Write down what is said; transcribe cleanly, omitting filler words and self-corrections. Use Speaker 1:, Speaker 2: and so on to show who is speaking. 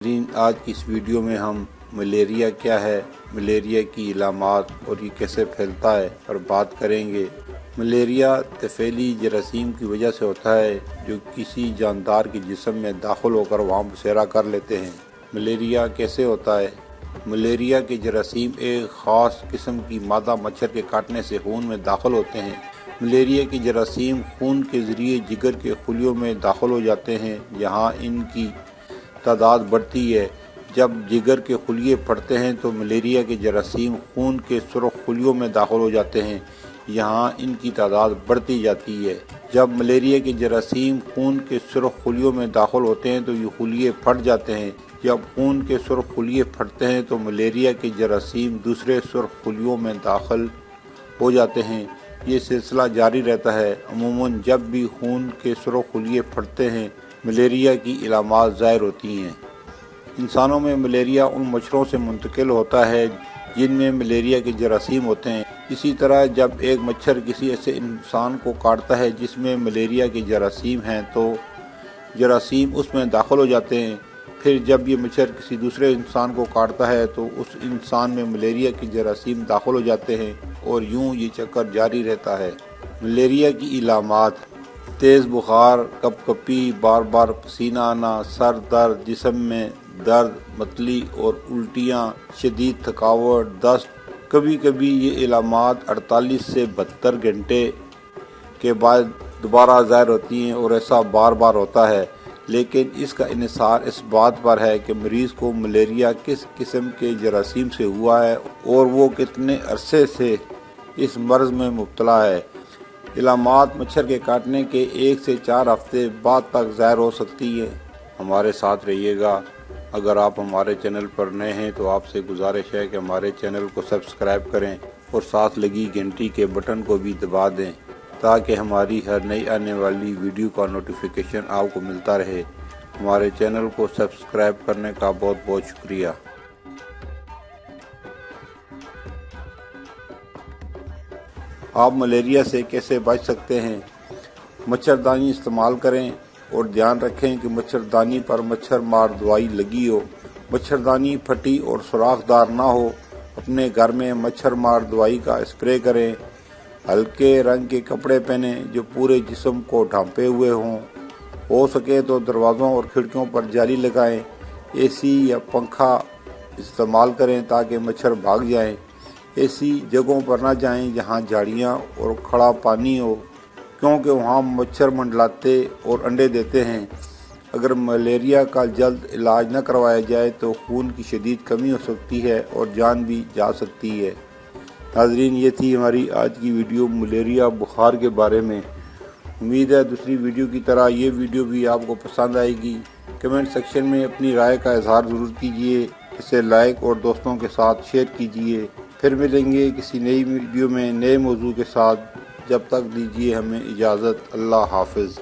Speaker 1: آج کی اس ویڈیو میں ہم ملیریا کیا ہے، ملیریا کی علامات اور یہ کیسے پھیلتا ہے پر بات کریں گے۔ ملیریا طفیلی جراثیم کی وجہ سے ہوتا ہے جو کسی جاندار کے جسم میں داخل ہو کر وہاں بسیرا کر لیتے ہیں۔ ملیریا کیسے ہوتا ہے؟ ملیریا کے جراثیم ایک خاص قسم کی مادہ مچھر کے کاٹنے سے خون میں داخل ہوتے ہیں۔ ملیریا کے جراثیم خون کے ذریعے جگر کے خلیوں میں داخل ہو جاتے ہیں جہاں ان کی تعداد بڑھتی ہے۔ جب جگر کے خلیے پھٹتے ہیں تو ملیریا کے جراثیم خون کے سرخ خلیوں میں داخل ہو جاتے ہیں، یہاں ان کی تعداد بڑھتی جاتی ہے۔ جب ملیریا کے جراثیم خون کے سرخ خلیوں میں داخل ہوتے ہیں تو یہ خلیے پھٹ جاتے ہیں۔ جب خون کے سرخ خلیے پھٹتے ہیں تو ملیریا کے جراثیم دوسرے سرخ خلیوں میں داخل ہو جاتے ہیں۔ یہ سلسلہ جاری رہتا ہے۔ عموماً جب بھی خون کے سرخ خلیے پھٹتے ہیں ملیریا کی علامات ظاہر ہوتی ہیں۔ انسانوں میں ملیریا ان مچھروں سے منتقل ہوتا ہے جن میں ملیریا کے جراثیم ہوتے ہیں۔ اسی طرح جب ایک مچھر کسی ایسے انسان کو کاٹتا ہے جس میں ملیریا کے جراثیم ہیں تو جراثیم اس میں داخل ہو جاتے ہیں۔ پھر جب یہ مچھر کسی دوسرے انسان کو کاٹتا ہے تو اس انسان میں ملیریا کے جراثیم داخل ہو جاتے ہیں اور یوں یہ چکر جاری رہتا ہے۔ ملیریا کی علامات: تیز بخار، کپ کپی، بار بار پسینہ آنا، سر درد، جسم میں درد، متلی اور الٹیاں، شدید تھکاوٹ، دست۔ کبھی کبھی یہ علامات 48 سے 72 گھنٹے کے بعد دوبارہ ظاہر ہوتی ہیں اور ایسا بار بار ہوتا ہے، لیکن اس کا انحصار اس بات پر ہے کہ مریض کو ملیریا کس قسم کے جراثیم سے ہوا ہے اور وہ کتنے عرصے سے اس مرض میں مبتلا ہے۔ علامات مچھر کے کاٹنے کے 1 سے 4 ہفتے بعد تک ظاہر ہو سکتی ہیں۔ ہمارے ساتھ رہیے گا۔ اگر آپ ہمارے چینل پر نئے ہیں تو آپ سے گزارش ہے کہ ہمارے چینل کو سبسکرائب کریں اور ساتھ لگی گھنٹی کے بٹن کو بھی دبا دیں تاکہ ہماری ہر نئی آنے والی ویڈیو کا نوٹیفیکیشن آپ کو ملتا رہے۔ ہمارے چینل کو سبسکرائب کرنے کا بہت بہت شکریہ۔ آپ ملیریا سے کیسے بچ سکتے ہیں؟ مچھردانی استعمال کریں اور دھیان رکھیں کہ مچھردانی پر مچھر مار دوائی لگی ہو، مچھردانی پھٹی اور سوراخ دار نہ ہو۔ اپنے گھر میں مچھر مار دوائی کا اسپرے کریں۔ ہلکے رنگ کے کپڑے پہنیں جو پورے جسم کو ڈھانپے ہوئے ہوں۔ ہو سکے تو دروازوں اور کھڑکیوں پر جالی لگائیں۔ اے سی یا پنکھا استعمال کریں تاکہ مچھر بھاگ جائیں۔ ایسی جگہوں پر نہ جائیں جہاں جھاڑیاں اور کھڑا پانی ہو کیونکہ وہاں مچھر منڈلاتے اور انڈے دیتے ہیں۔ اگر ملیریا کا جلد علاج نہ کروایا جائے تو خون کی شدید کمی ہو سکتی ہے اور جان بھی جا سکتی ہے۔ ناظرین، یہ تھی ہماری آج کی ویڈیو ملیریا بخار کے بارے میں۔ امید ہے دوسری ویڈیو کی طرح یہ ویڈیو بھی آپ کو پسند آئے گی۔ کمنٹ سیکشن میں اپنی رائے کا اظہار ضرور کیجیے، اسے لائک اور دوستوں کے ساتھ شیئر کیجیے۔ پھر ملیں گے کسی نئی ویڈیو میں نئے موضوع کے ساتھ۔ جب تک دیجیے ہمیں اجازت۔ اللہ حافظ۔